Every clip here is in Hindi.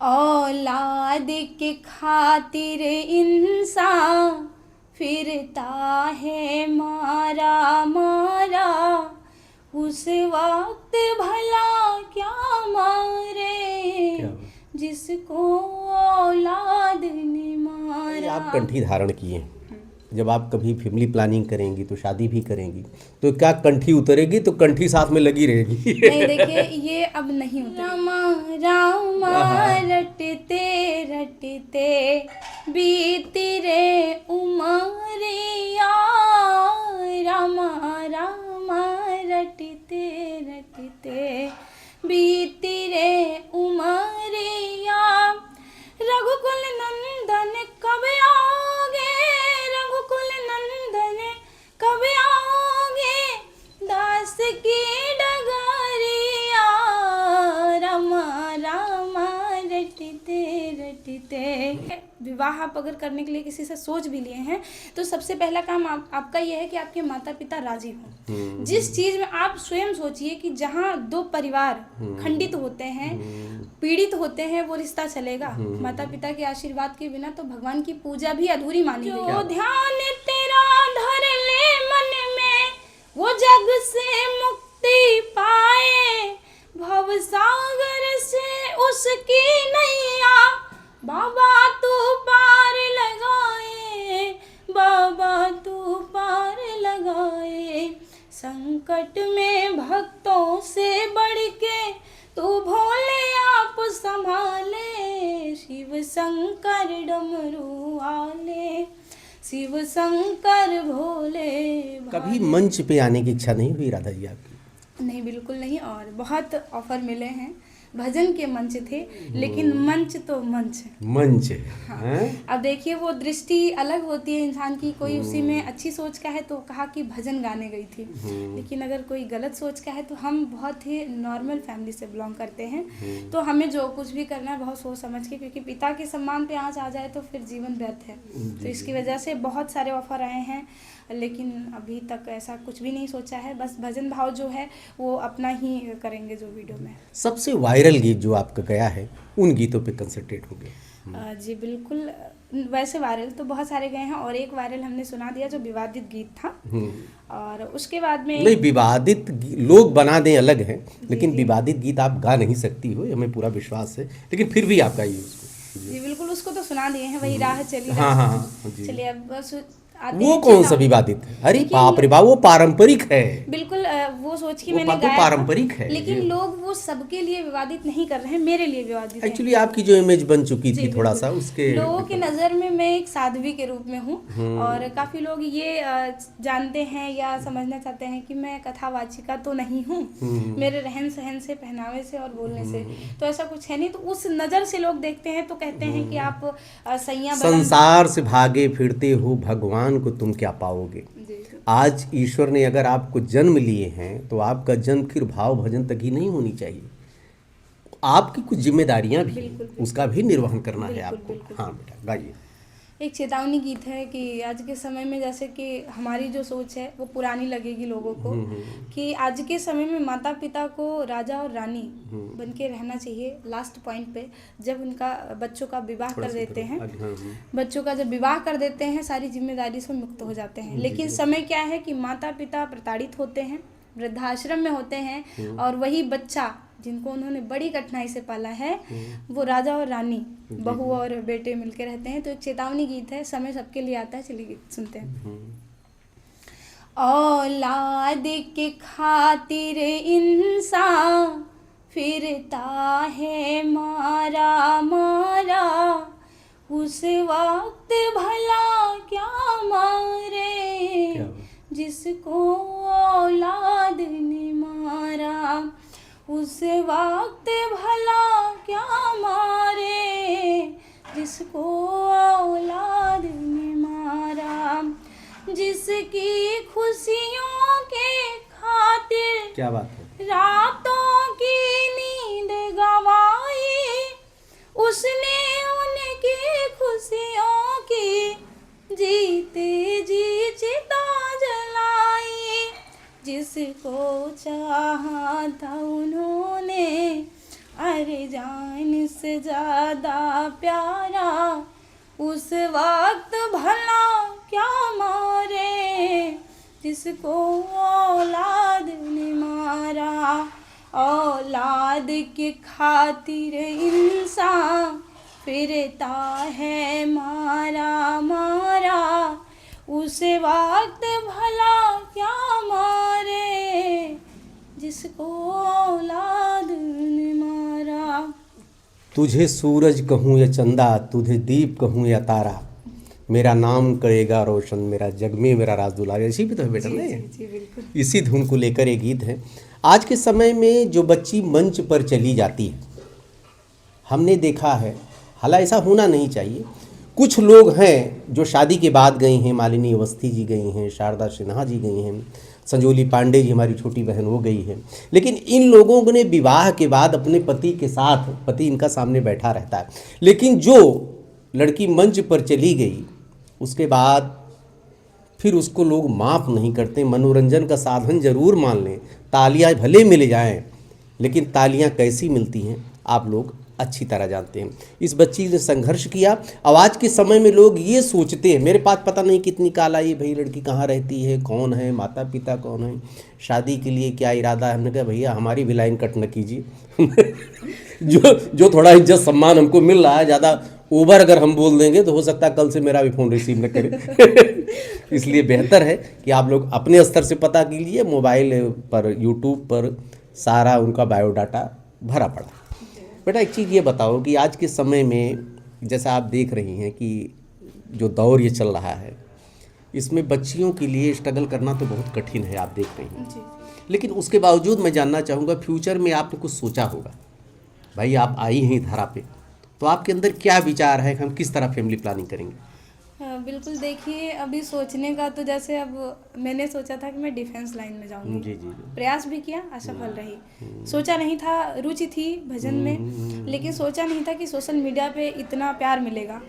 औलाद के खातिर इंसान फिरता है मारा मारा, उस वक्त भला क्या मारे जिसको औलाद ने मारा। आप कंठी धारण किए, जब आप कभी फैमिली प्लानिंग करेंगी तो शादी भी करेंगी तो क्या कंठी उतरेगी तो कंठी साथ में लगी रहेगी? नहीं, देखिए ये अब नहीं होता। रामा रामा रटते रटते बीती रे उमरिया, रामा रामा रटते रटते बीती रे उमरिया, रघुकुल नंदन कब आओगे, रघुकुल नंदन कब आओगे, दास की डगरिया, रामा रामा रटते रटते। विवाह आप अगर करने के लिए किसी से सोच भी लिए हैं तो सबसे पहला काम आपका यह है कि आपके माता पिता राजी हों। जिस चीज़ में आप स्वयं सोचिए कि जहाँ दो परिवार खंडित होते हैं, पीड़ित होते हैं, वो रिश्ता चलेगा? माता पिता के आशीर्वाद के बिना तो भगवान की पूजा भी अधूरी मानी गई। जो ध्यान तेरा धर ले मन में, वो जग से मुक्ति पाए, भव सागर से उसकी नैया बाबा तू पार लगाए, बाबा तू पार लगाए। संकट में भक्तों से बढ़ के तू भोले आप संभाले, शिव शंकर डमरू आले, शिव शंकर भोले। कभी मंच पे आने की इच्छा नहीं हुई राधा जी आपकी? नहीं, बिल्कुल नहीं। और बहुत ऑफर मिले हैं, भजन के मंच थे, लेकिन मंच तो मंच है। हाँ। अब देखिए वो दृष्टि अलग होती है इंसान की। कोई उसी में अच्छी सोच का है तो कहा कि भजन गाने गई थी, लेकिन अगर कोई गलत सोच का है तो हम बहुत ही नॉर्मल फैमिली से बिलोंग करते हैं, तो हमें जो कुछ भी करना है बहुत सोच समझ के, क्योंकि पिता के सम्मान पे आँच आ जाए तो फिर जीवन व्यर्थ है। तो इसकी वजह से बहुत सारे ऑफर आए हैं, लेकिन अभी तक ऐसा कुछ भी नहीं सोचा है। बस भजन भाव जो है वो अपना ही करेंगे जो वीडियो में। सबसे वायरल गीत जो आपका गया है उन गीतों पे कंसंट्रेट हो गया? जी बिल्कुल। वैसे वायरल तो बहुत सारे गए हैं, और एक वायरल हमने सुना दिया जो विवादित गीत था, और उसके बाद में नहीं, विवादित लोग बना दें अलग है, लेकिन विवादित गीत आप गा नहीं सकती हो, हमें पूरा विश्वास है, लेकिन फिर भी आप गाइए उसको। जी बिल्कुल, उसको तो सुना दिए हैं, वही राह चली। हाँ, चलिए अब बस वो कौन सा विवादित है? अरे बाप रे बाप, वो पारंपरिक है। बिल्कुल, वो सोच के वो मैंने गाया पारंपरिक है, लेकिन लोग वो सबके लिए विवादित नहीं कर रहे हैं, मेरे लिए विवादित है। एक्चुअली आपकी जो इमेज बन चुकी थी थोड़ा सा उसके लोगों की नज़र में मैं एक साध्वी के रूप में हूँ, और काफ़ी लोग ये जानते हैं या समझना चाहते हैं कि मैं कथावाचिका तो नहीं हूँ, मेरे रहन सहन से, पहनावे से और बोलने से तो ऐसा कुछ है नहीं। तो उस नज़र से लोग देखते हैं तो कहते हैं कि आप सैया संसार से भागे फिरते हो, भगवान को तुम क्या पाओगे। आज ईश्वर ने अगर आपको जन्म लिए हैं तो आपका जन्म फिर भाव भजन तक ही नहीं होनी चाहिए, आपकी कुछ जिम्मेदारियां भी उसका भी निर्वहन करना है आपको। हाँ बेटा गाइए। एक चेतावनी गीत है कि आज के समय में जैसे कि हमारी जो सोच है वो पुरानी लगेगी लोगों को, कि आज के समय में माता पिता को राजा और रानी बन के रहना चाहिए। लास्ट पॉइंट पे जब उनका बच्चों का विवाह कर देते हैं, बच्चों का जब विवाह कर देते हैं सारी जिम्मेदारी से मुक्त हो जाते हैं, लेकिन समय क्या है कि माता पिता प्रताड़ित होते हैं, वृद्धाश्रम में होते हैं, और वही बच्चा जिनको उन्होंने बड़ी कठिनाई से पाला है वो राजा और रानी, बहू और बेटे मिलके रहते हैं। तो एक चेतावनी गीत है, समय सबके लिए आता है, चलिए गीत सुनते हैं। औलाद के खातिर इंसान फिरता है मारा मारा, उस वक्त भला क्या मारे जिसको औलाद ने मारा, उस वक्त भला क्या मारे जिसको औलाद ने मारा, जिसकी खुशियों के खातिर क्या बात है, रातों की नींद गवाई, उसने उनकी खुशियों की जीते जी चिता जलाई, जिसको चाहा था उन्होंने अरे जान से ज्यादा प्यारा उस वक्त भला क्या मारे जिसको औलाद ने मारा। औलाद के खातिर इंसान फिरता है मारा मारा उस वक्त भला क्या मारे जिसको औलाद ने मारा। तुझे सूरज कहूँ या चंदा, तुझे दीप कहूँ या तारा, मेरा नाम करेगा रोशन, मेरा जग में मेरा राज दुलारा। इसी पे तो है बेटा ना, जी बिल्कुल। इसी धुन को लेकर ये गीत है। आज के समय में जो बच्ची मंच पर चली जाती है, हमने देखा है, हालांकि ऐसा होना नहीं चाहिए, कुछ लोग हैं जो शादी के बाद गई हैं, मालिनी अवस्थी जी गई हैं, शारदा सिन्हा जी गई हैं, संजोली पांडे जी हमारी छोटी बहन वो गई है, लेकिन इन लोगों ने विवाह के बाद अपने पति के साथ, पति इनका सामने बैठा रहता है, लेकिन जो लड़की मंच पर चली गई उसके बाद फिर उसको लोग माफ़ नहीं करते। मनोरंजन का साधन जरूर मान लें, तालियां भले मिल जाएं, लेकिन तालियां कैसी मिलती हैं आप लोग अच्छी तरह जानते हैं। इस बच्ची ने संघर्ष किया। अब आज के समय में लोग ये सोचते हैं, मेरे पास पता नहीं कितनी काल आई, भाई लड़की कहाँ रहती है, कौन है, माता पिता कौन है, शादी के लिए क्या इरादा है। हमने कहा भैया हमारी भी लाइन कट न कीजिए जो थोड़ा इज्जत सम्मान हमको मिल रहा है, ज़्यादा ओवर अगर हम बोल देंगे तो हो सकता है कल से मेरा भी फ़ोन रिसीव न करे इसलिए बेहतर है कि आप लोग अपने स्तर से पता कीजिए। मोबाइल पर, यूट्यूब पर सारा उनका बायोडाटा भरा पड़ा। बेटा एक चीज़ ये बताओ कि आज के समय में जैसा आप देख रही हैं कि जो दौर ये चल रहा है, इसमें बच्चियों के लिए स्ट्रगल करना तो बहुत कठिन है, आप देख रही हैं। लेकिन उसके बावजूद मैं जानना चाहूँगा, फ्यूचर में आपने कुछ सोचा होगा, भाई आप आई हैं धारा पे, तो आपके अंदर क्या विचार है कि हम किस तरह फैमिली प्लानिंग करेंगे? बिल्कुल, देखिए अभी सोचने का तो जैसे अब मैंने सोचा था कि मैं डिफेंस लाइन में जाऊंगी। जी जी। प्रयास भी किया, असफल रही। सोचा नहीं था, रुचि थी भजन में, लेकिन सोचा नहीं था कि सोशल मीडिया पे इतना प्यार मिलेगा।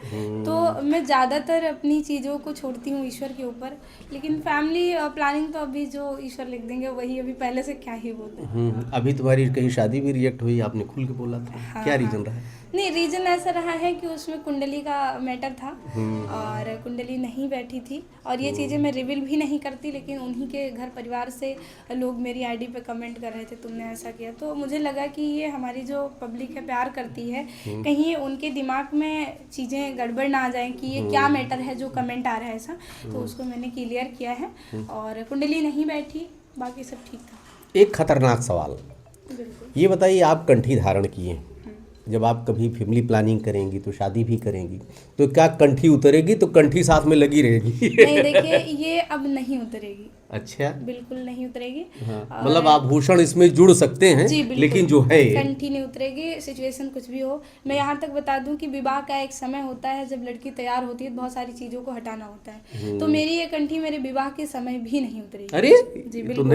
तो मैं ज़्यादातर अपनी चीज़ों को छोड़ती हूँ ईश्वर के ऊपर, लेकिन फैमिली प्लानिंग तो अभी जो ईश्वर लिख देंगे वही, अभी पहले से क्या ही बोलते। अभी तुम्हारी कहीं शादी भी रिजेक्ट हुई, आपने खुल के बोला था, क्या रीज़न रहा है? नहीं, रीज़न ऐसा रहा है कि उसमें कुंडली का मैटर था और कुंडली नहीं बैठी थी, और ये चीज़ें मैं रिवील भी नहीं करती, लेकिन उन्हीं के घर परिवार से लोग मेरी आईडी पे कमेंट कर रहे थे तुमने ऐसा किया। तो मुझे लगा कि ये हमारी जो पब्लिक है प्यार करती है, कहीं उनके दिमाग में चीज़ें गड़बड़ ना आ जाए कि ये क्या मैटर है जो कमेंट आ रहा है ऐसा। तो उसको मैंने क्लियर किया है और कुंडली नहीं बैठी, बाकी सब ठीक था। एक खतरनाक सवाल, ये बताइए, आप कंठी धारण किए हैं, जब आप कभी फैमिली प्लानिंग करेंगी तो शादी भी करेंगी, तो क्या कंठी उतरेगी तो कंठी साथ में लगी रहेगी? नहीं, देखिए ये अब नहीं उतरेगी। अच्छा, बिल्कुल नहीं उतरेगी। हाँ, मतलब आभूषण इसमें जुड़ सकते हैं, लेकिन जो है कंठी नहीं उतरेगी, सिचुएशन कुछ भी हो। मैं यहाँ तक बता दूं कि विवाह का एक समय होता है जब लड़की तैयार होती है, बहुत सारी चीज़ों को हटाना होता है। तो मेरी ये कंठी मेरे विवाह के समय भी नहीं उतरेगी। अरे जी बिल्कुल, तो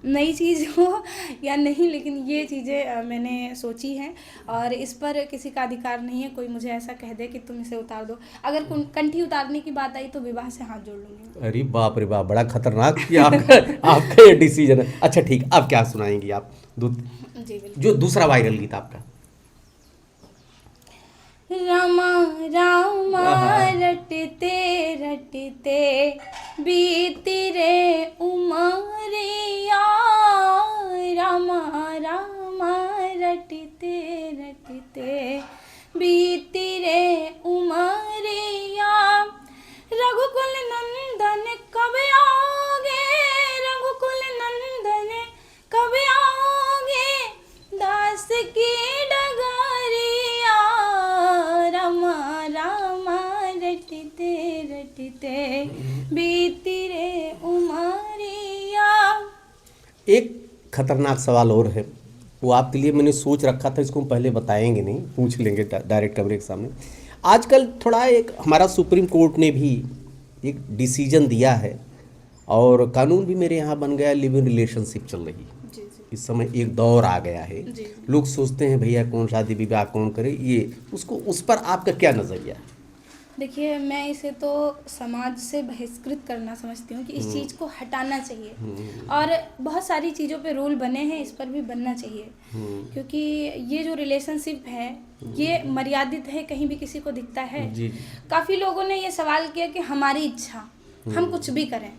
नई चीज़ हो या नहीं, लेकिन ये चीज़ें मैंने सोची हैं और इस पर किसी का अधिकार नहीं है कोई मुझे ऐसा कह दे कि तुम इसे उतार दो। अगर कंठी उतारने की बात आई तो विवाह से हाथ जोड़ लूँगी। अरे बाप रे बाप, बड़ा खतरनाक आपका ये डिसीजन है। अच्छा ठीक, अब क्या सुनाएंगी आप? जो दूसरा वायरल गीत आपका, रामा रामा रटते रटते बीती रे उमरिया, रामा रामा रटते रटते बीती रे उमरिया, रघुकुल नंदन कब आओगे, रघुकुल नंदन कब आओगे, दास की डगरिया, रामा रामा रटते रटते बीती रे उमरिया। एक खतरनाक सवाल और है, वो आपके लिए मैंने सोच रखा था, इसको हम पहले बताएंगे नहीं, पूछ लेंगे डायरेक्ट कैमरे के सामने। आजकल थोड़ा एक हमारा सुप्रीम कोर्ट ने भी एक डिसीजन दिया है और कानून भी मेरे यहाँ बन गया, लिव इन रिलेशनशिप चल रही है। इस समय एक दौर आ गया है, लोग सोचते हैं भैया कौन शादी विवाह कौन करे, ये उसको, उस पर आपका क्या नज़रिया है? देखिए, मैं इसे तो समाज से बहिष्कृत करना समझती हूँ कि इस चीज़ को हटाना चाहिए। और बहुत सारी चीज़ों पे रूल बने हैं, इस पर भी बनना चाहिए। क्योंकि ये जो रिलेशनशिप है ये मर्यादित है, कहीं भी किसी को दिखता है। जी जी। काफ़ी लोगों ने ये सवाल किया कि हमारी इच्छा, हम कुछ भी करें,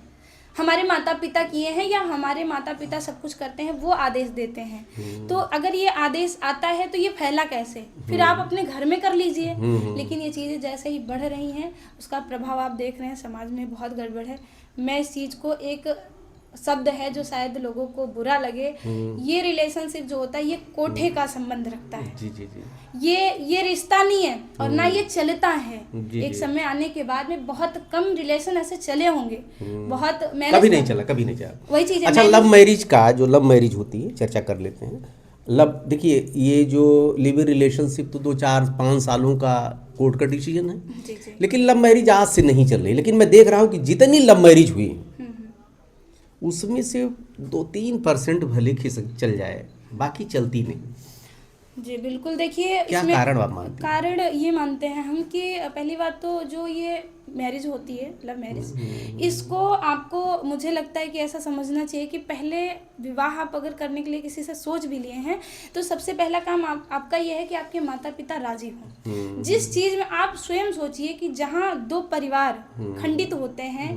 हमारे माता पिता किए हैं या हमारे माता पिता सब कुछ करते हैं, वो आदेश देते हैं। तो अगर ये आदेश आता है तो ये फैला कैसे? फिर आप अपने घर में कर लीजिए। लेकिन ये चीज़ें जैसे ही बढ़ रही हैं उसका प्रभाव आप देख रहे हैं, समाज में बहुत गड़बड़ है। मैं इस चीज़ को, एक शब्द है जो शायद लोगों को बुरा लगे, ये रिलेशनशिप जो होता है ये कोठे का संबंध रखता है। जी जी जी। ये रिश्ता नहीं है और ना ये चलता है। जी, एक जी। समय आने के बाद में बहुत कम रिलेशन ऐसे चले होंगे। बहुत कभी नहीं चला, कभी नहीं चला। वही चीज़ है। अच्छा, लव मैरिज का, जो लव मैरिज होती है, चर्चा कर लेते हैं। देखिए, ये जो लिव इन रिलेशनशिप तो 2 4 5 सालों का कोर्ट का डिसीजन है। जी जी। लेकिन लव मैरिज आज से नहीं चल रही। लेकिन मैं देख रहा हूँ कि जितनी लव मैरिज हुई उसमें से 2-3% भले खिसक चल जाए, बाकी चलती नहीं। जी बिल्कुल। देखिए, क्या इसमें कारण आप मानते हैं? कारण ये मानते हैं हम कि पहली बात तो जो ये मैरिज होती है, लव मैरिज, इसको आपको, मुझे लगता है कि ऐसा समझना चाहिए कि पहले विवाह आप अगर करने के लिए किसी से सोच भी लिए हैं तो सबसे पहला काम आपका ये है कि आपके माता पिता राजी हों। जिस चीज़ में आप स्वयं सोचिए कि जहाँ दो परिवार खंडित होते हैं,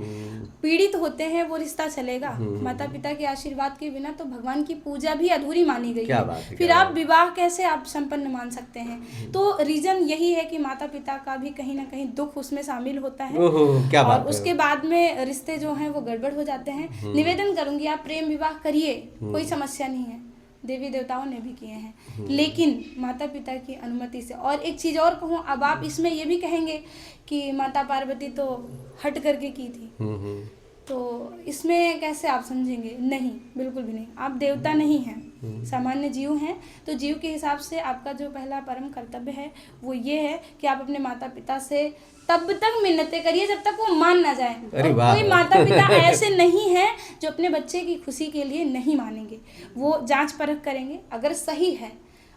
पीड़ित होते हैं, वो रिश्ता चलेगा? माता पिता के आशीर्वाद के बिना तो भगवान की पूजा भी अधूरी मानी गई क्या है। बात है, फिर क्या आप बात विवाह कैसे आप संपन्न मान सकते हैं? तो रीजन यही है कि माता पिता का भी कहीं ना कहीं दुख उसमें शामिल होता है। ओहो, क्या बात और है। उसके बाद में रिश्ते जो हैं वो गड़बड़ हो जाते हैं। निवेदन करूंगी, आप प्रेम विवाह करिए, कोई समस्या नहीं है, देवी देवताओं ने भी किए हैं, लेकिन माता पिता की अनुमति से। और एक चीज़ और कहूँ, अब आप इसमें ये भी कहेंगे कि माता पार्वती तो हट करके की थी, तो इसमें कैसे आप समझेंगे? नहीं, बिल्कुल भी नहीं। आप देवता नहीं हैं, सामान्य जीव हैं। तो जीव के हिसाब से आपका जो पहला परम कर्तव्य है वो ये है कि आप अपने माता पिता से तब तक मिन्नतें करिए जब तक वो मान ना जाए। अरे और वाह। कोई माता पिता ऐसे नहीं हैं जो अपने बच्चे की खुशी के लिए नहीं मानेंगे। वो जांच परख करेंगे, अगर सही है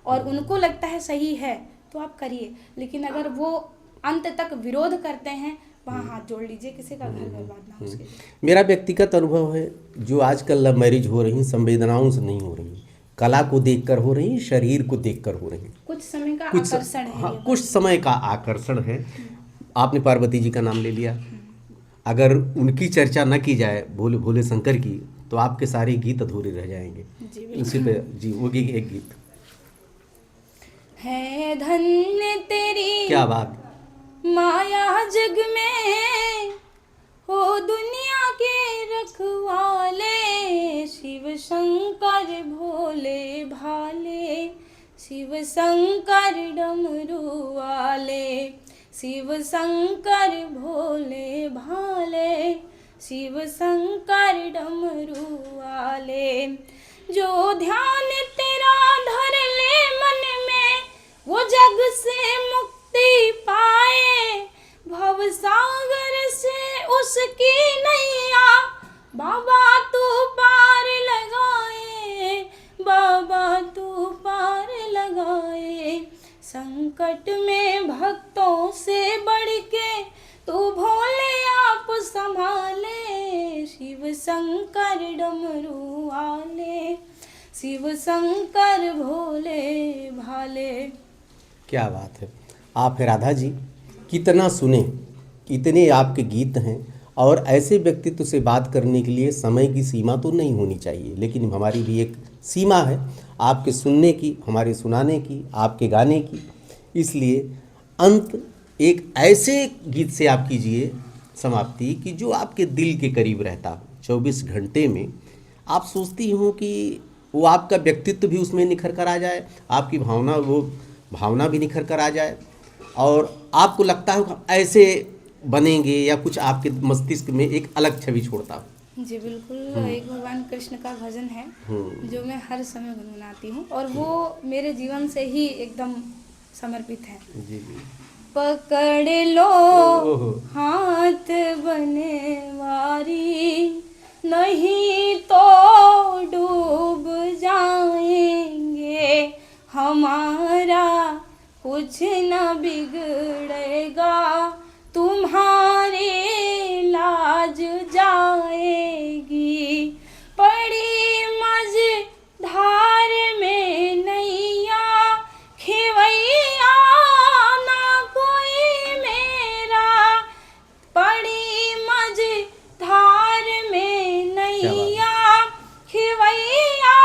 और उनको लगता है सही है तो आप करिए। लेकिन अगर वो अंत तक विरोध करते हैं, वहाँ हाथ जोड़ लीजिए, किसी का घर बर्बाद ना हो उसके लिए। मेरा व्यक्तिगत अनुभव है, जो आजकल लव मैरिज हो रही, संवेदनाओं से नहीं हो रही, कला को देखकर हो रही, शरीर को देखकर हो रही। कुछ समय का आकर्षण है। हाँ, कुछ समय का आकर्षण है। आपने पार्वती जी का नाम ले लिया, अगर उनकी चर्चा न की जाए, भोले भोले शंकर की, तो आपके सारे गीत अधूरे रह जाएंगे। उसी पे जी, वो एक गीत है, धन्य तेरी क्या बात, माया जग में हो दुनिया के रखवाले, शिव शंकर भोले भाले, शिव शंकर डमरू वाले, शिव शंकर भोले भाले, शिव शंकर डमरू वाले। जो ध्यान तेरा धर ले मन में, वो जग से मुक्ति पाए, भव सागर से उसकी नैया बाबा तू पार लगाए, बाबा तू पार लगाए। संकट में भक्तों से बढ़ के तू भोले आप संभाले, शिव शंकर डमरू वाले, शिव शंकर भोले भाले। क्या बात है। आप राधा जी कितना सुने, इतने आपके गीत हैं। और ऐसे व्यक्तित्व से बात करने के लिए समय की सीमा तो नहीं होनी चाहिए, लेकिन हमारी भी एक सीमा है आपके सुनने की, हमारे सुनाने की, आपके गाने की। इसलिए अंत एक ऐसे गीत से आप कीजिए समाप्ति कि जो आपके दिल के करीब रहता हो। 24 घंटे में आप सोचती हो कि वो आपका व्यक्तित्व भी उसमें निखर कर आ जाए, आपकी भावना, वो भावना भी निखर कर आ जाए, और आपको लगता है कि ऐसे बनेंगे, या कुछ आपके मस्तिष्क में एक अलग छवि छोड़ता हो। जी बिल्कुल। एक भगवान कृष्ण का भजन है जो मैं हर समय गुनगुनाती हूँ, और वो मेरे जीवन से ही एकदम समर्पित है। जी जी। पकड़ लो हाथ बने वारी, नहीं तो डूब जाएंगे, हमारा कुछ न बिगड़ेगा, तुम्हारी लाज जाएगी। पड़ी मझधार में नैया खेवैया ना कोई मेरा। पड़ी मझधार में नैया खेवैया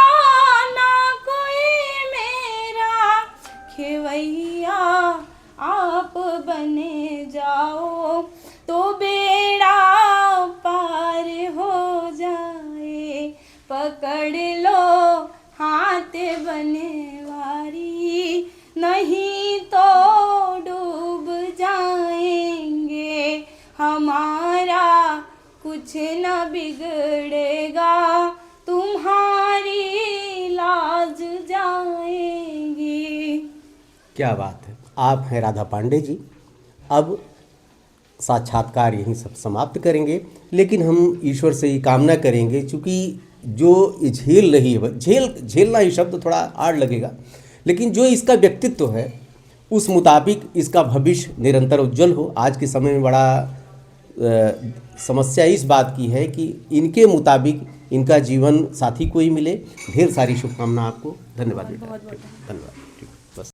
ना कोई मेरा। खेवैया आप बने जाओ तो बेड़ा पार हो जाए। पकड़ लो हाथ बने वारी, नहीं तो डूब जाएंगे। हमारा कुछ न बिगड़ेगा, तुम्हारी लाज जाएगी। क्या बात है। आप हैं राधा पांडे जी। अब साक्षात्कार यहीं सब समाप्त करेंगे, लेकिन हम ईश्वर से ही कामना करेंगे, चूँकि जो झेल रही है, झेलना ही शब्द थोड़ा आड़ लगेगा, लेकिन जो इसका व्यक्तित्व है उस मुताबिक इसका भविष्य निरंतर उज्जवल हो। आज के समय में बड़ा समस्या इस बात की है कि इनके मुताबिक इनका जीवन साथी कोई मिले। ढेर सारी शुभकामना आपको। धन्यवाद बेटा। धन्यवाद। ठीक, बस।